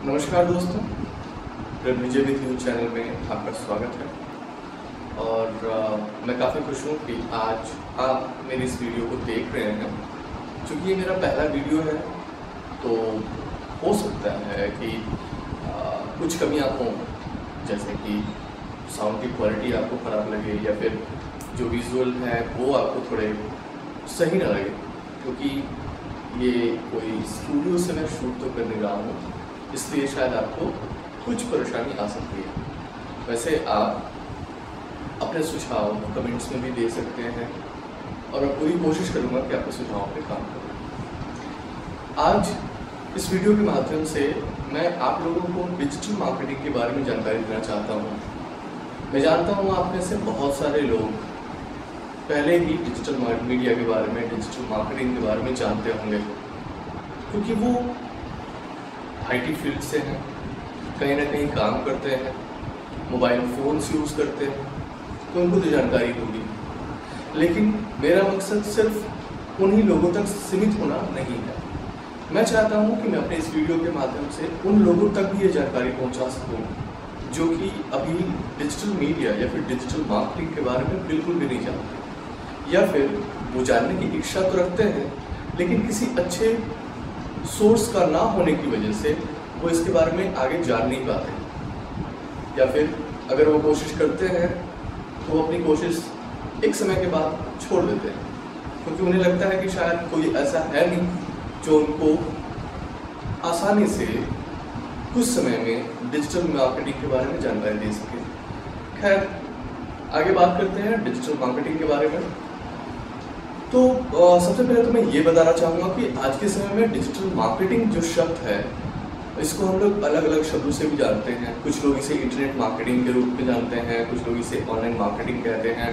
नमस्कार दोस्तों, विजय with news channel में आपका स्वागत है। और मैं काफ़ी खुश हूँ कि आज आप मेरी इस वीडियो को देख रहे हैं। चूँकि ये मेरा पहला वीडियो है तो हो सकता है कि कुछ कमियाँ हों, जैसे कि साउंड की क्वालिटी आपको ख़राब लगे या फिर जो विजुअल है वो आपको थोड़े सही ना लगे, क्योंकि ये कोई स्टूडियो से मैं शूट तो कर नहीं रहा हूँ, इसलिए शायद आपको कुछ परेशानी आ सकती है। वैसे आप अपने सुझाव कमेंट्स में भी दे सकते हैं और मैं पूरी कोशिश करूँगा कि आपके सुझावों पे काम करूँ। आज इस वीडियो के माध्यम से मैं आप लोगों को डिजिटल मार्केटिंग के बारे में जानकारी देना चाहता हूँ। मैं जानता हूँ आप में से बहुत सारे लोग पहले ही डिजिटल मीडिया के बारे में, डिजिटल मार्केटिंग के बारे में जानते होंगे, क्योंकि वो आईटी फील्ड से हैं, कहीं ना कहीं काम करते हैं, मोबाइल फ़ोन्स यूज़ करते हैं, तो उनको तो जानकारी होगी। लेकिन मेरा मकसद सिर्फ उन्हीं लोगों तक सीमित होना नहीं है। मैं चाहता हूं कि मैं अपने इस वीडियो के माध्यम से उन लोगों तक भी ये जानकारी पहुंचा सकूं जो कि अभी डिजिटल मीडिया या फिर डिजिटल मार्केटिंग के बारे में बिल्कुल भी नहीं जानते, या फिर वो जानने की इच्छा तो रखते हैं लेकिन किसी अच्छे सोर्स का ना होने की वजह से वो इसके बारे में आगे जान नहीं पाते, या फिर अगर वो कोशिश करते हैं तो वो अपनी कोशिश एक समय के बाद छोड़ देते हैं, क्योंकि उन्हें लगता है कि शायद कोई ऐसा है नहीं जो उनको आसानी से कुछ समय में डिजिटल मार्केटिंग के बारे में जानकारी दे सके। खैर, आगे बात करते हैं डिजिटल मार्केटिंग के बारे में। तो सबसे पहले तो मैं ये बताना चाहूँगा कि आज के समय में डिजिटल मार्केटिंग जो शब्द है, इसको हम लोग अलग अलग शब्दों से भी जानते हैं। कुछ लोग इसे इंटरनेट मार्केटिंग के रूप में जानते हैं, कुछ लोग इसे ऑनलाइन मार्केटिंग कहते हैं,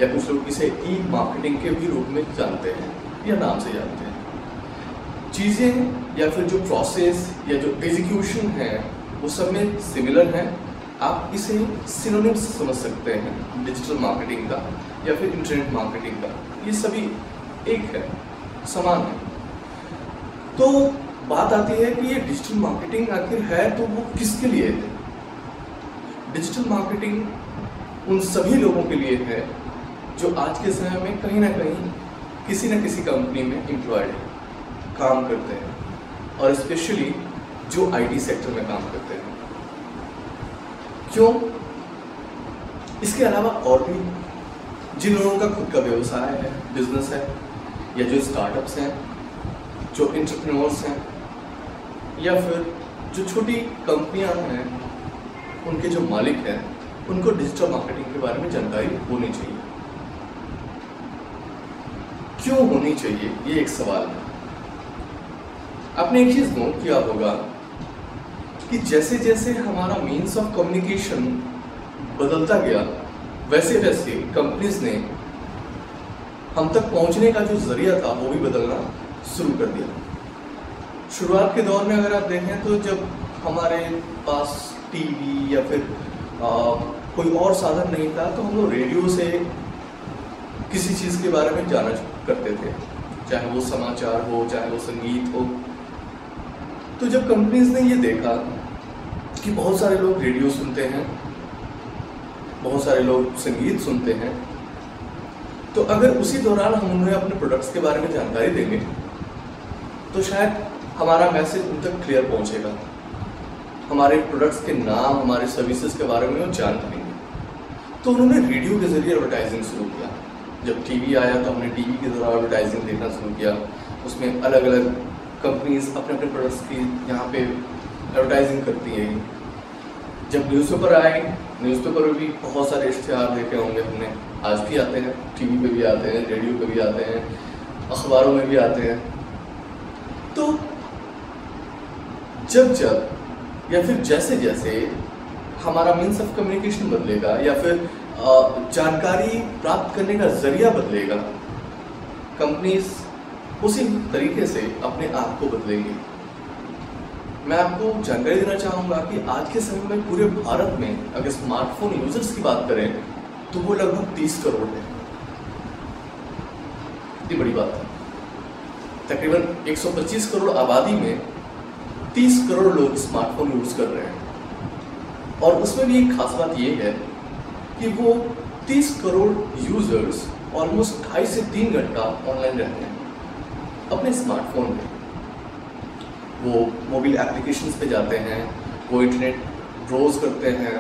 या कुछ लोग इसे ई मार्केटिंग के भी रूप में जानते हैं या नाम से जानते हैं। चीज़ें या फिर जो प्रोसेस या जो एग्जीक्यूशन है वो सब में सिमिलर हैं। आप इसे सिनोनिम्स समझ सकते हैं डिजिटल मार्केटिंग का या फिर इंटरनेट मार्केटिंग का, ये सभी एक है, समान है। तो बात आती है कि ये डिजिटल मार्केटिंग आखिर है तो वो किसके लिए है? डिजिटल मार्केटिंग उन सभी लोगों के लिए है जो आज के समय में कहीं ना कहीं किसी न किसी कंपनी में एम्प्लॉयड है, काम करते हैं, और स्पेशली जो आईटी सेक्टर में काम करते हैं। क्यों? इसके अलावा और भी जिन लोगों का खुद का व्यवसाय है, बिजनेस है, या जो स्टार्टअप्स हैं, जो एंटरप्रेन्योर्स हैं, या फिर जो छोटी कंपनियां हैं, उनके जो मालिक हैं, उनको डिजिटल मार्केटिंग के बारे में जानकारी होनी चाहिए। क्यों होनी चाहिए, ये एक सवाल है। आपने एक चीज नोट किया होगा कि जैसे जैसे हमारा मीन्स ऑफ कम्युनिकेशन बदलता गया, वैसे वैसे कंपनीज ने हम तक पहुंचने का जो जरिया था वो भी बदलना शुरू कर दिया। शुरुआत के दौर में अगर आप देखें तो जब हमारे पास टीवी या फिर कोई और साधन नहीं था, तो हम लोग रेडियो से किसी चीज़ के बारे में जाना करते थे, चाहे वो समाचार हो, चाहे वो संगीत हो। तो जब कंपनीज ने ये देखा कि बहुत सारे लोग रेडियो सुनते हैं, बहुत सारे लोग संगीत सुनते हैं, तो अगर उसी दौरान हम उन्हें अपने प्रोडक्ट्स के बारे में जानकारी देंगे तो शायद हमारा मैसेज उन तक क्लियर पहुंचेगा, हमारे प्रोडक्ट्स के नाम, हमारे सर्विसेज के बारे में वो जान पाएंगे। तो उन्होंने रेडियो के जरिए एडवर्टाइजिंग शुरू किया। जब टीवी आया तो हमने टीवी के द्वारा एडवर्टाइजिंग देखना शुरू किया। उसमें अलग अलग कंपनीज अपने अपने प्रोडक्ट्स की यहाँ पे एडवर्टाइजिंग करती हैं। जब न्यूज़पेपर आए, न्यूज़पेपर में भी बहुत सारे इश्तिहार देखे होंगे हमने, आज भी आते हैं, टीवी पे भी आते हैं, रेडियो पे भी आते हैं, अखबारों में भी आते हैं। तो जब या फिर जैसे जैसे हमारा मीन्स ऑफ कम्युनिकेशन बदलेगा या फिर जानकारी प्राप्त करने का जरिया बदलेगा, कंपनीज उसी तरीके से अपने आप को बदलेंगी। मैं आपको जानकारी देना चाहूँगा कि आज के समय में पूरे भारत में अगर स्मार्टफोन यूजर्स की बात करें तो वो लगभग 30 करोड़ है। इतनी बड़ी बात है। तकरीबन 125 करोड़ आबादी में 30 करोड़ लोग स्मार्टफोन यूज कर रहे हैं। और उसमें भी एक खास बात ये है कि वो 30 करोड़ यूजर्स ऑलमोस्ट 2.5 से 3 घंटा ऑनलाइन रहते हैं अपने स्मार्टफोन में। वो मोबाइल एप्लीकेशंस पे जाते हैं, वो इंटरनेट ब्राउज करते हैं,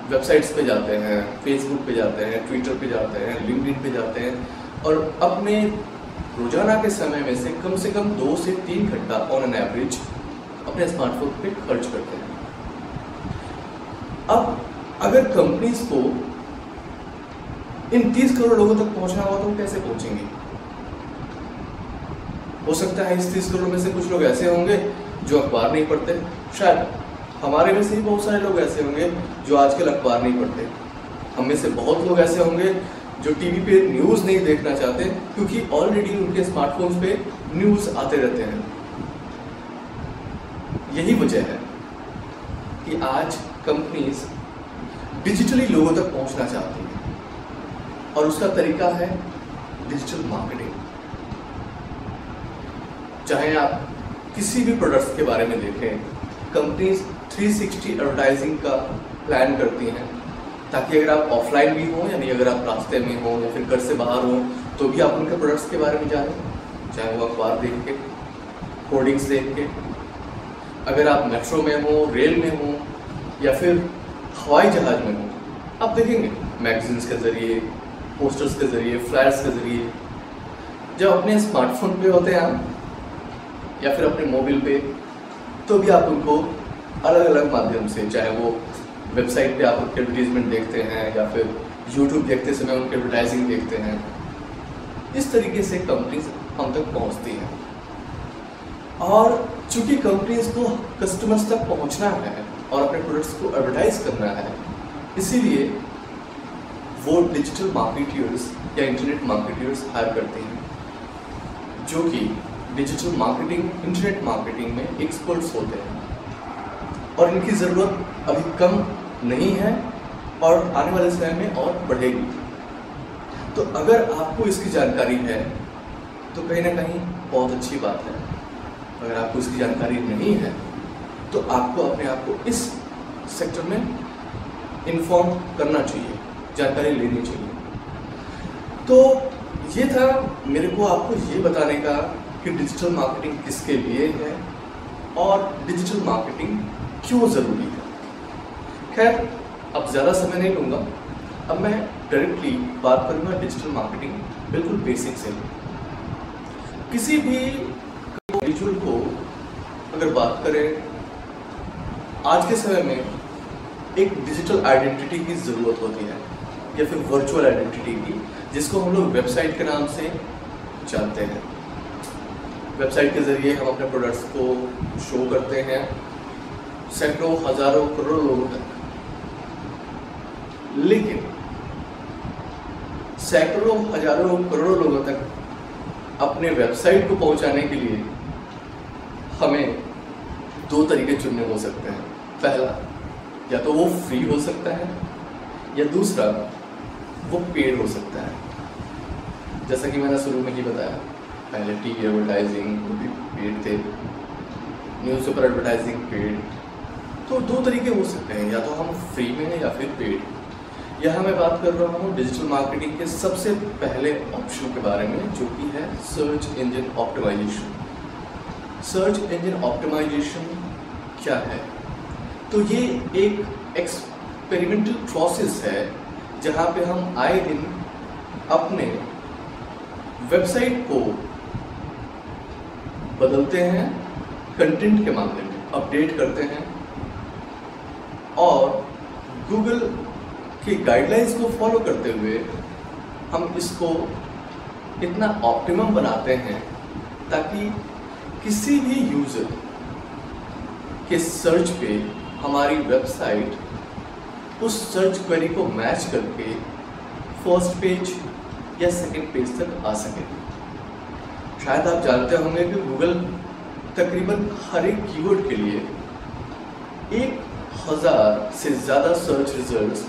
वेबसाइट्स पे जाते हैं, फेसबुक पे जाते हैं, ट्विटर पे जाते हैं, लिंक्डइन पे जाते हैं और अपने रोजाना के समय में से कम 2 से 3 घंटा ऑन एन एवरेज अपने स्मार्टफोन पे खर्च करते हैं। अब अगर कंपनीज को इन 30 करोड़ लोगों तक पहुंचना होगा तो वो कैसे पहुंचेंगे? हो सकता है इस 30 करोड़ में से कुछ लोग ऐसे होंगे जो अखबार नहीं पढ़ते, शायद हमारे में से ही बहुत सारे लोग ऐसे होंगे जो आजकल अखबार नहीं पढ़ते, हम में से बहुत लोग ऐसे होंगे जो टीवी पे न्यूज़ नहीं देखना चाहते क्योंकि ऑलरेडी उनके स्मार्टफोन्स पे न्यूज़ आते रहते हैं। यही वजह है कि आज कंपनीज डिजिटली लोगों तक पहुंचना चाहती हैं और उसका तरीका है डिजिटल मार्केटिंग। चाहे आप किसी भी प्रोडक्ट्स के बारे में देखें, कंपनीज 360 एडवर्टाइजिंग का प्लान करती हैं ताकि अगर आप ऑफलाइन भी हो यानी अगर आप रास्ते में हो या फिर घर से बाहर हो तो भी आप उनके प्रोडक्ट्स के बारे में जानें, चाहे वो अखबार देख के, होर्डिंग्स देख के। अगर आप मेट्रो में हो, रेल में हो या फिर हवाई जहाज में हो, आप देखेंगे मैगजीन्स के ज़रिए, पोस्टर्स के ज़रिए, फ्लायर्स के ज़रिए। जब अपने स्मार्टफोन पे होते हैं आप या फिर अपने मोबाइल पे, तो भी आप उनको अलग अलग माध्यम से, चाहे वो वेबसाइट पे आप उनके एडवर्टीजमेंट देखते हैं या फिर यूट्यूब देखते समय उनके एडवर्टाइजिंग देखते हैं, इस तरीके से कंपनीज हम तक पहुंचती हैं। और चूंकि कंपनीज को कस्टमर्स तक पहुंचना है और अपने प्रोडक्ट्स को एडवर्टाइज करना है, इसीलिए वो डिजिटल मार्केटर्स या इंटरनेट मार्केटर्स हायर करते हैं जो कि डिजिटल मार्केटिंग, इंटरनेट मार्केटिंग में एक्सपर्ट्स होते हैं और इनकी ज़रूरत अभी कम नहीं है और आने वाले समय में और बढ़ेगी। तो अगर आपको इसकी जानकारी है तो कहीं ना कहीं बहुत अच्छी बात है। अगर आपको इसकी जानकारी नहीं है तो आपको अपने आप को इस सेक्टर में इन्फॉर्म करना चाहिए, जानकारी लेनी चाहिए। तो ये था मेरे को आपको ये बताने का कि डिजिटल मार्केटिंग किसके लिए है और डिजिटल मार्केटिंग क्यों ज़रूरी है। खैर, अब ज़्यादा समय नहीं लूँगा, अब मैं डायरेक्टली बात करूँगा डिजिटल मार्केटिंग बिल्कुल बेसिक से। किसी भी इंडिविजुअल को अगर बात करें, आज के समय में एक डिजिटल आइडेंटिटी की ज़रूरत होती है या फिर वर्चुअल आइडेंटिटी की, जिसको हम लोग वेबसाइट के नाम से जानते हैं। वेबसाइट के ज़रिए हम अपने प्रोडक्ट्स को शो करते हैं सैकड़ों, हज़ारों, करोड़ों लोगों तक। लेकिन सैकड़ों, हज़ारों, करोड़ों लोगों तक अपने वेबसाइट को पहुंचाने के लिए हमें 2 तरीके चुनने हो सकते हैं। पहला, या तो वो फ्री हो सकता है या दूसरा वो पेड हो सकता है। जैसा कि मैंने शुरू में ही बताया, पहले टीवी एडवर्टाइजिंग भी पेड थे, न्यूज़पेपर एडवर्टाइजिंग पेड। तो 2 तरीके हो सकते हैं, या तो हम फ्री में हैं या फिर पेड। यहाँ मैं बात कर रहा हूँ डिजिटल मार्केटिंग के सबसे पहले ऑप्शन के बारे में, जो कि है search engine optimisation. Search engine optimisation क्या है? तो ये एक एक्सपेरिमेंटल प्रोसेस है जहाँ पे हम आए दिन अपने वेबसाइट को बदलते हैं, कंटेंट के मामले में अपडेट करते हैं और गूगल की गाइडलाइंस को फॉलो करते हुए हम इसको इतना ऑप्टिमम बनाते हैं ताकि किसी भी यूज़र के सर्च पे हमारी वेबसाइट उस सर्च क्वेरी को मैच करके फर्स्ट पेज या सेकंड पेज तक आ सके। शायद आप जानते होंगे कि गूगल तकरीबन हर एक कीवर्ड के लिए 1000 से ज़्यादा सर्च रिजल्ट्स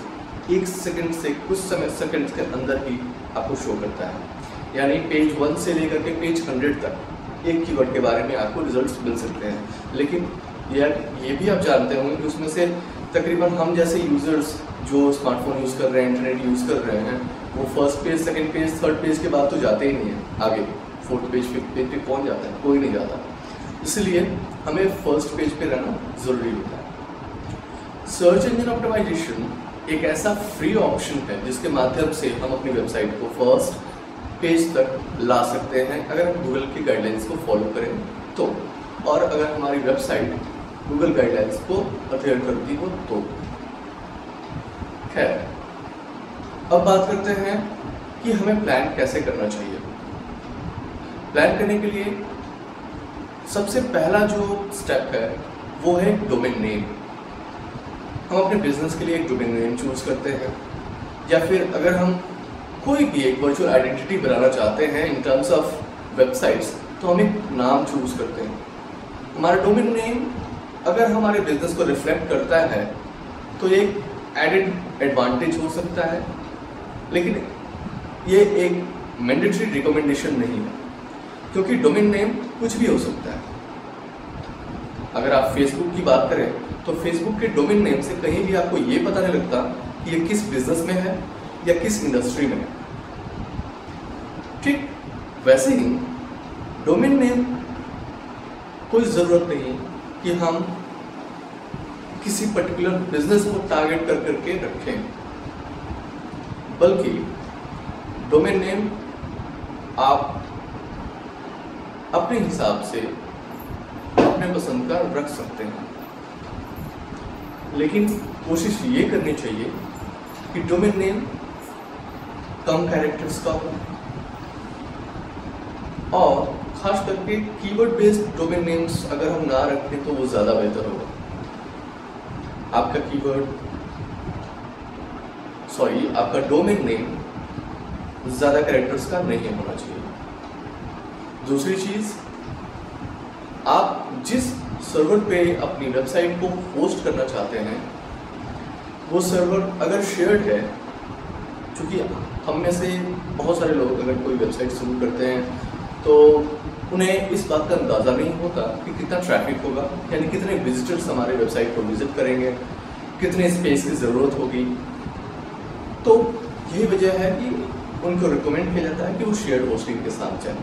1 सेकंड से कुछ समय सेकंड के अंदर ही आपको शो करता है। यानी पेज 1 से लेकर के पेज 100 तक एक कीवर्ड के बारे में आपको रिजल्ट्स मिल सकते हैं। लेकिन यार ये भी आप जानते होंगे कि उसमें से तकरीबन हम जैसे यूज़र्स जो स्मार्टफोन यूज़ कर रहे हैं, इंटरनेट यूज़ कर रहे हैं, वो first page, second page, third page के बाद तो जाते ही नहीं है आगे, फोर्थ पेज, फिफ्थ पेज पे कौन जाता है? कोई नहीं जाता। इसलिए हमें फर्स्ट पेज पे रहना ज़रूरी होता है। सर्च इंजन ऑप्टिमाइजेशन एक ऐसा फ्री ऑप्शन है जिसके माध्यम से हम अपनी वेबसाइट को फर्स्ट पेज तक ला सकते हैं अगर हम गूगल की गाइडलाइंस को फॉलो करें तो, और अगर हमारी वेबसाइट गूगल गाइडलाइंस को अध्ययन करती हो तो। खैर, अब बात करते हैं कि हमें प्लान कैसे करना चाहिए। प्लान करने के लिए सबसे पहला जो स्टेप है वो है डोमेन नेम। हम अपने बिजनेस के लिए एक डोमेन नेम चूज करते हैं, या फिर अगर हम कोई भी एक वर्चुअल आइडेंटिटी बनाना चाहते हैं इन टर्म्स ऑफ वेबसाइट्स, तो हम एक नाम चूज करते हैं। हमारा डोमेन नेम अगर हमारे बिजनेस को रिफ्लेक्ट करता है तो एक एडेड एडवांटेज हो सकता है, लेकिन ये एक मैंडेटरी रिकमेंडेशन नहीं है, क्योंकि डोमेन नेम कुछ भी हो सकता है। अगर आप फेसबुक की बात करें तो फेसबुक के डोमेन नेम से कहीं भी आपको ये पता नहीं लगता कि ये किस बिजनेस में है या किस इंडस्ट्री में है। ठीक वैसे ही डोमेन नेम कोई ज़रूरत नहीं कि हम किसी पर्टिकुलर बिजनेस को टारगेट कर करके रखें, बल्कि डोमेन नेम आप अपने हिसाब से अपने पसंद का रख सकते हैं, लेकिन कोशिश ये करनी चाहिए कि डोमेन नेम कम कैरेक्टर्स का हो, और खास करके कीवर्ड बेस्ड डोमेन नेम्स अगर हम ना रखें तो वो ज़्यादा बेहतर होगा। आपका डोमेन नेम ज़्यादा कैरेक्टर्स का नहीं होना चाहिए। दूसरी चीज़, आप जिस सर्वर पे अपनी वेबसाइट को होस्ट करना चाहते हैं वो सर्वर अगर शेयर्ड है, क्योंकि हम में से बहुत सारे लोग अगर कोई वेबसाइट शुरू करते हैं तो उन्हें इस बात का अंदाज़ा नहीं होता कि कितना ट्रैफिक होगा, यानी कितने विजिटर्स हमारे वेबसाइट को विजिट करेंगे, कितने स्पेस की ज़रूरत होगी। तो यही वजह है कि उनको रिकमेंड किया जाता है कि वो शेयर्ड होस्टिंग के साथ जाएं।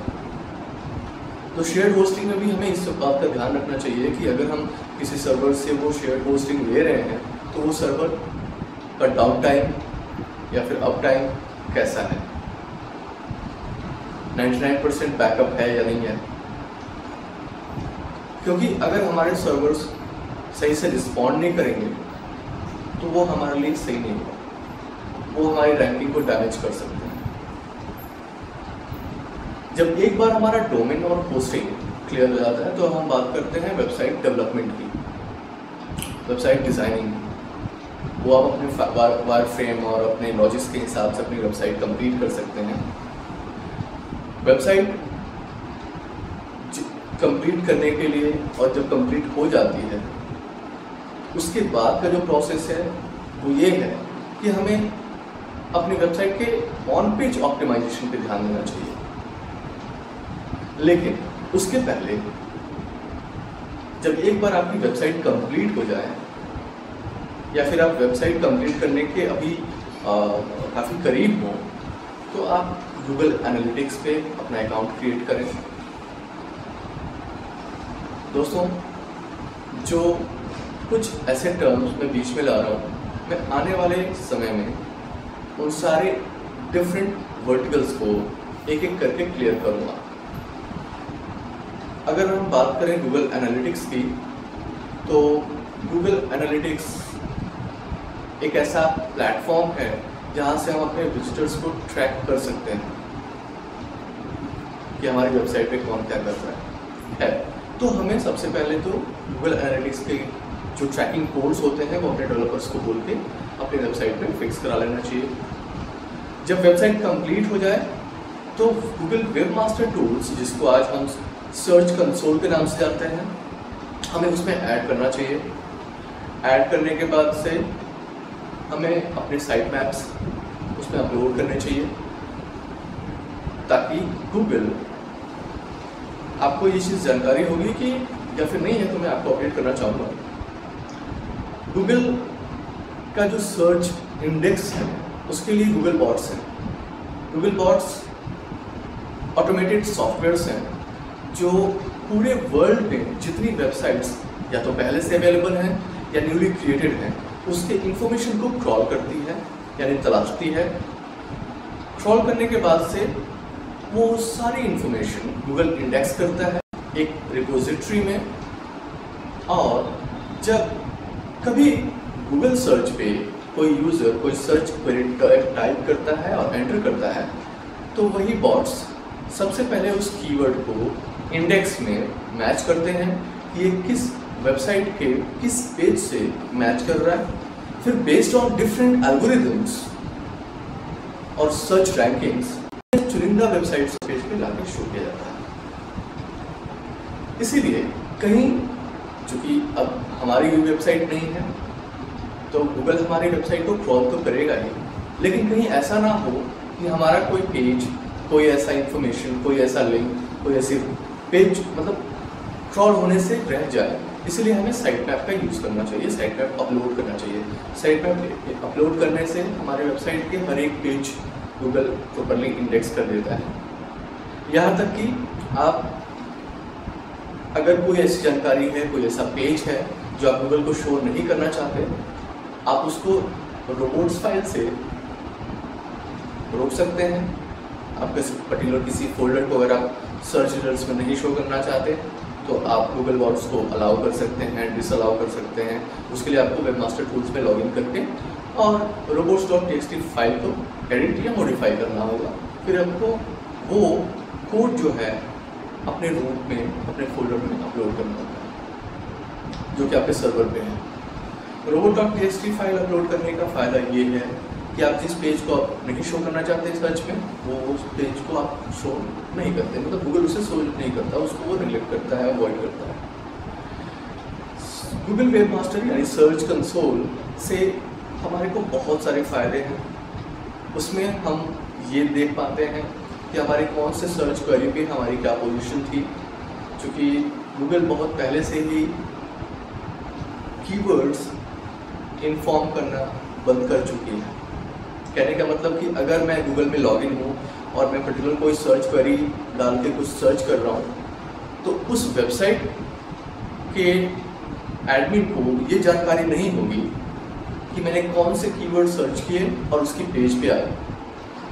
तो शेयर्ड होस्टिंग में भी हमें इस बात का ध्यान रखना चाहिए कि अगर हम किसी सर्वर से वो शेयर्ड होस्टिंग ले रहे हैं तो वो सर्वर का डाउन टाइम या फिर अप टाइम कैसा है, 99% बैकअप है या नहीं है। क्योंकि अगर हमारे सर्वर्स सही से रिस्पॉन्ड नहीं करेंगे तो वो हमारे लिए सही नहीं होगा, वो हमारी रैंकिंग को डैमेज कर सकते हैं। जब एक बार हमारा डोमेन और होस्टिंग क्लियर हो जाता है तो हम बात करते हैं वेबसाइट डेवलपमेंट की, वेबसाइट डिज़ाइनिंग। वो आप अपने वायर फ्रेम और अपने लॉजिक्स के हिसाब से अपनी वेबसाइट कंप्लीट कर सकते हैं। वेबसाइट कंप्लीट करने के लिए और जब कंप्लीट हो जाती है उसके बाद का जो प्रोसेस है वो ये है कि हमें अपनी वेबसाइट के ऑन पेज ऑप्टिमाइजेशन पे ध्यान देना चाहिए। लेकिन उसके पहले जब एक बार आपकी वेबसाइट कंप्लीट हो जाए या फिर आप वेबसाइट कंप्लीट करने के अभी काफ़ी करीब हो तो आप गूगल एनालिटिक्स पे अपना अकाउंट क्रिएट करें। दोस्तों, जो कुछ ऐसे टर्म्स मैं बीच में ला रहा हूँ, मैं आने वाले समय में उन सारे डिफरेंट वर्टिकल्स को एक एक करके क्लियर करूँगा। अगर हम बात करें गूगल एनालिटिक्स की, तो गूगल एनालिटिक्स एक ऐसा प्लेटफॉर्म है जहाँ से हम अपने विजिटर्स को ट्रैक कर सकते हैं कि हमारी वेबसाइट पे कौन क्या कर रहा है। तो हमें सबसे पहले तो गूगल एनालिटिक्स के जो ट्रैकिंग कोड्स होते हैं वो अपने डेवलपर्स को बोल के अपनी वेबसाइट पे फिक्स करा लेना चाहिए। जब वेबसाइट कंप्लीट हो जाए तो गूगल वेब मास्टर टूल्स, जिसको आज हम सर्च कंसोल के नाम से जानते हैं, हमें उसमें ऐड करना चाहिए। ऐड करने के बाद से हमें अपने साइट मैप्स उसमें अपलोड करने चाहिए ताकि गूगल, आपको ये चीज़ जानकारी होगी कि या फिर नहीं है तो मैं आपको अपडेट करना चाहूँगा। गूगल का जो सर्च इंडेक्स है उसके लिए गूगल बॉट्स हैं। गूगल बॉट्स ऑटोमेटेड सॉफ्टवेयर्स हैं जो पूरे वर्ल्ड में जितनी वेबसाइट्स या तो पहले से अवेलेबल हैं या न्यूली क्रिएटेड हैं उसके इंफॉर्मेशन को क्रॉल करती है, यानी तलाशती है। क्रॉल करने के बाद से वो सारी इंफॉर्मेशन गूगल इंडेक्स करता है एक रिपोजिटरी में, और जब कभी गूगल सर्च पे कोई यूज़र कोई सर्च क्वेरी टाइप करता है और एंटर करता है तो वही बॉट्स सबसे पहले उस कीवर्ड को इंडेक्स में मैच करते हैं कि ये किस वेबसाइट के किस पेज से मैच कर रहा है। फिर बेस्ड ऑन डिफरेंट एल्गोरिदम्स और सर्च रैंकिंग्स चुनिंदा वेबसाइट्स पेज पे लाके शो किया जाता है। इसीलिए कहीं चूंकि अब हमारी वेबसाइट नहीं है तो गूगल हमारी वेबसाइट को क्रॉल तो करेगा ही, लेकिन कहीं ऐसा ना हो कि हमारा कोई पेज, कोई ऐसा इंफॉर्मेशन, कोई ऐसा लिंक, कोई ऐसी पेज मतलब क्रॉल होने से रह जाए। इसलिए हमें साइट मैप का यूज़ करना चाहिए, साइट मैप अपलोड करना चाहिए। साइट मैप अपलोड करने से हमारे वेबसाइट के हर एक पेज गूगल प्रॉपर्ली इंडेक्स कर देता है। यहाँ तक कि आप अगर कोई ऐसी जानकारी है, कोई ऐसा पेज है जो आप गूगल को शो नहीं करना चाहते, आप उसको रोबोट्स फाइल से रोक सकते हैं। आप किसी फोल्डर को अगर आप सर्च रिजल्ट्स में नहीं शो करना चाहते तो आप गूगल बॉट्स को अलाउ कर सकते हैं, डिसअलाउ कर सकते हैं। उसके लिए आपको वेबमास्टर टूल्स में लॉगिन करके और robots.txt फाइल को एडिट या मॉडिफाई करना होगा। फिर आपको वो कोड जो है अपने रूट में, अपने फोल्डर में अपलोड करना होगा जो कि आपके सर्वर पे है। robot.txt फाइल अपलोड करने का फ़ायदा ये है कि आप जिस पेज को आप नहीं शो करना चाहते सर्च में, वो उस पेज को आप शो नहीं करते, मतलब गूगल उसे शो नहीं करता, उसको वो निगलेक्ट करता है, अवॉइड करता है। गूगल वेबमास्टर यानी सर्च कंसोल से हमारे को बहुत सारे फ़ायदे हैं। उसमें हम ये देख पाते हैं कि हमारे कौन से सर्च क्वेरी पे हमारी क्या पोजीशन थी, क्योंकि गूगल बहुत पहले से ही कीवर्ड्स इन्फॉर्म करना बंद कर चुकी है। कहने का मतलब कि अगर मैं गूगल में लॉगिन हूँ और मैं पर्टिकुलर कोई सर्च क्वेरी डाल के कुछ सर्च कर रहा हूँ तो उस वेबसाइट के एडमिन को ये जानकारी नहीं होगी कि मैंने कौन से कीवर्ड सर्च किए और उसकी पेज पे आए,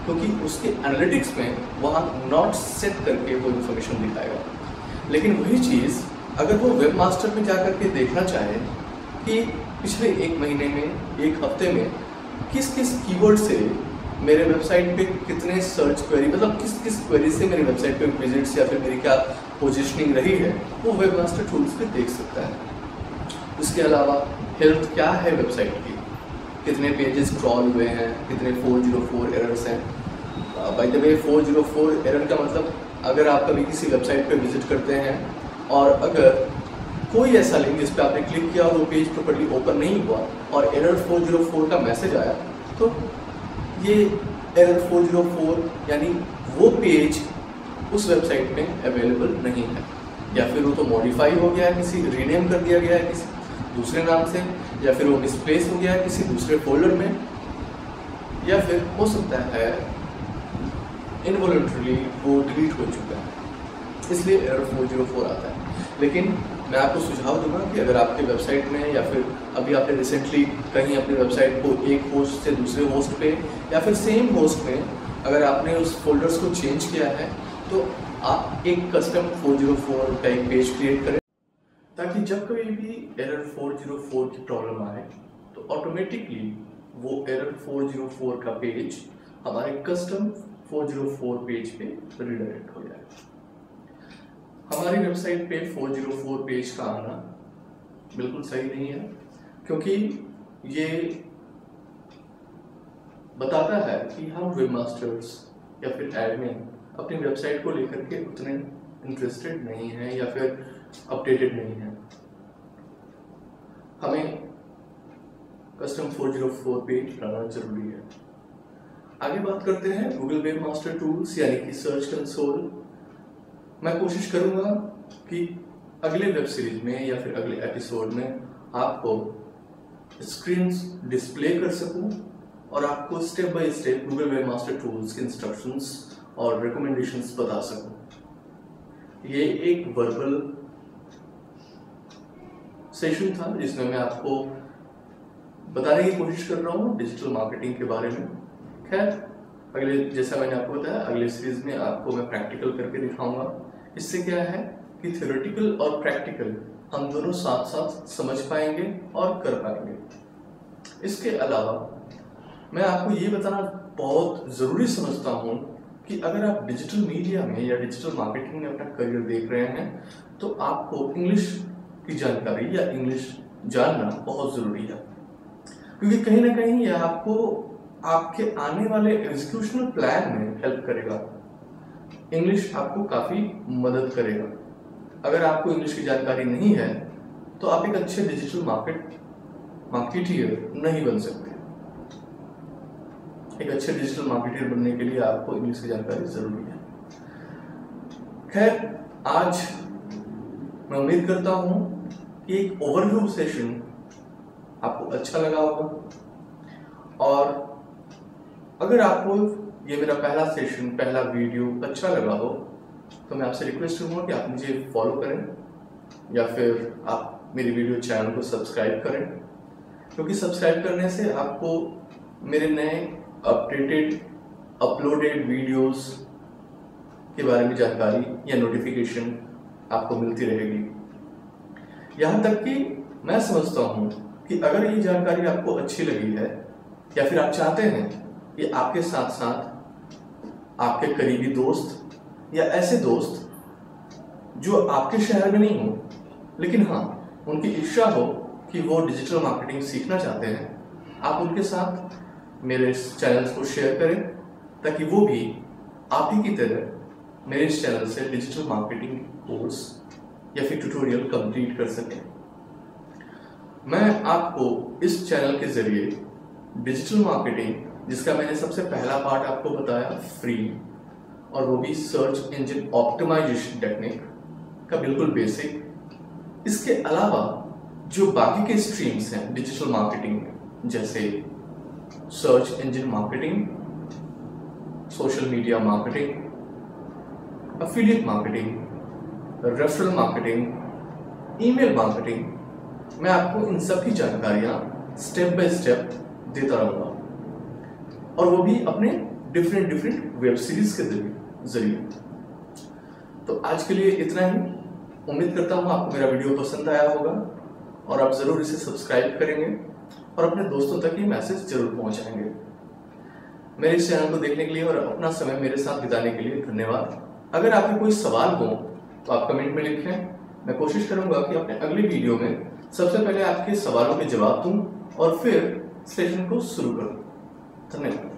क्योंकि उसके एनालिटिक्स में वहाँ नॉट सेट करके वो इन्फॉर्मेशन दिखाएगा। लेकिन वही चीज़ अगर वो वेबमास्टर में जा कर के देखना चाहे कि पिछले एक महीने में, एक हफ्ते में किस किस कीवर्ड से मेरे वेबसाइट पे कितने सर्च क्वेरी, मतलब किस किस क्वेरी से मेरी वेबसाइट पे विजिट्स या फिर मेरी क्या पोजीशनिंग रही है, वो वेबमास्टर टूल्स पे देख सकता है। उसके अलावा हेल्थ क्या है वेबसाइट की, कितने पेजेस क्रॉल हुए हैं, कितने 404 एरर्स हैं। बाय द वे 404 एरर का मतलब अगर आप कभी किसी वेबसाइट पे विजिट करते हैं और अगर कोई ऐसा लिंक जिस पे आपने क्लिक किया और वो पेज प्रॉपर्ली ओपन नहीं हुआ और एरर 404 का मैसेज आया, तो ये एरर 404 यानी वो पेज उस वेबसाइट में अवेलेबल नहीं है, या फिर वो तो मॉडिफाई हो गया है, किसी रीनेम कर दिया गया है किसी दूसरे नाम से, या फिर वो मिसप्लेस हो गया है किसी दूसरे फोल्डर में, या फिर हो सकता है इनवॉलंटरीली वो डिलीट हो चुका है, इसलिए एरर 404 आता है। लेकिन मैं आपको सुझाव दूंगा कि अगर आपके वेबसाइट में या फिर अभी आपने रिसेंटली कहीं अपनी वेबसाइट को एक होस्ट से दूसरे होस्ट पे या फिर सेम होस्ट में अगर आपने उस फोल्डर्स को चेंज किया है तो आप एक कस्टम 404 का एक पेज क्रिएट करें, ताकि जब कभी भी एरर 404 की प्रॉब्लम आए तो ऑटोमेटिकली वो एरर 404 का पेज हमारे कस्टम 404 पेज पे रिडायरेक्ट हो जाए। हमारी वेबसाइट पे 404 पेज का आना बिल्कुल सही नहीं है, क्योंकि ये बताता है कि हम वेबमास्टर्स या फिर एडमिन अपनी वेबसाइट को लेकर के उतने इंटरेस्टेड नहीं हैं या फिर अपडेटेड नहीं हैं। हमें कस्टम 404 पेज लाना जरूरी है। आगे बात करते हैं गूगल वेबमास्टर टूल्स यानी कि सर्च कंसोल। मैं कोशिश करूंगा कि अगले वेब सीरीज में या फिर अगले एपिसोड में आपको स्क्रीन डिस्प्ले कर सकूं और आपको step by step Google webmaster tools के इंस्ट्रक्शंस और रिकमेंडेशंस बता सकूं। ये एक वर्बल सेशन था जिसमें मैं आपको बताने की कोशिश कर रहा हूँ डिजिटल मार्केटिंग के बारे में। खैर, अगले जैसा मैंने आपको बताया, अगले सीरीज में आपको मैं प्रैक्टिकल करके दिखाऊंगा। इससे क्या है कि थ्योरेटिकल और प्रैक्टिकल हम दोनों साथ साथ समझ पाएंगे और कर पाएंगे। इसके अलावा मैं आपको ये बताना बहुत ज़रूरी समझता हूँ कि अगर आप डिजिटल मीडिया में या डिजिटल मार्केटिंग में अपना करियर देख रहे हैं तो आपको इंग्लिश की जानकारी या इंग्लिश जानना बहुत ज़रूरी है, क्योंकि कहीं ना कहीं यह आपको आपके आने वाले एग्जीक्यूशनल प्लान में हेल्प करेगा। इंग्लिश आपको काफ़ी मदद करेगा। अगर आपको इंग्लिश की जानकारी नहीं है तो आप एक अच्छे डिजिटल मार्केटियर नहीं बन सकते। एक अच्छे डिजिटल मार्केटियर बनने के लिए आपको इंग्लिश की जानकारी जरूरी है। खैर, आज मैं उम्मीद करता हूं कि एक ओवरव्यू सेशन आपको अच्छा लगा होगा, और अगर आपको ये मेरा पहला सेशन, पहला वीडियो अच्छा लगा हो तो मैं आपसे रिक्वेस्ट करूँगा कि आप मुझे फॉलो करें या फिर आप मेरी वीडियो चैनल को सब्सक्राइब करें, क्योंकि सब्सक्राइब करने से आपको मेरे नए अपडेटेड अपलोडेड वीडियोस के बारे में जानकारी या नोटिफिकेशन आपको मिलती रहेगी। यहाँ तक कि मैं समझता हूँ कि अगर ये जानकारी आपको अच्छी लगी है या फिर आप चाहते हैं कि आपके साथ साथ आपके करीबी दोस्त या ऐसे दोस्त जो आपके शहर में नहीं हो लेकिन हाँ उनकी इच्छा हो कि वो डिजिटल मार्केटिंग सीखना चाहते हैं, आप उनके साथ मेरे इस चैनल को शेयर करें ताकि वो भी आप ही की तरह मेरे इस चैनल से डिजिटल मार्केटिंग कोर्स या फिर ट्यूटोरियल कंप्लीट कर सकें। मैं आपको इस चैनल के जरिए डिजिटल मार्केटिंग, जिसका मैंने सबसे पहला पार्ट आपको बताया फ्री, और वो भी सर्च इंजन ऑप्टिमाइजेशन टेक्निक का बिल्कुल बेसिक, इसके अलावा जो बाकी के स्ट्रीम्स हैं डिजिटल मार्केटिंग में, जैसे search engine marketing, social media marketing, affiliate marketing, referral marketing, email marketing, मैं आपको इन सब की जानकारियां स्टेप बाय स्टेप देता रहूंगा, और वो भी अपने डिफरेंट वेब सीरीज के जरिए। तो आज के लिए इतना ही। उम्मीद करता हूँ आपको मेरा वीडियो पसंद आया होगा और आप ज़रूर इसे सब्सक्राइब करेंगे और अपने दोस्तों तक ये मैसेज जरूर पहुँचाएंगे। मेरे इस चैनल को देखने के लिए और अपना समय मेरे साथ बिताने के लिए धन्यवाद। अगर आपके कोई सवाल हो तो आप कमेंट में लिखें। मैं कोशिश करूँगा कि अपने अगले वीडियो में सबसे पहले आपके सवालों के जवाब दूँ और फिर सेशन को शुरू करूँ। धन्यवाद।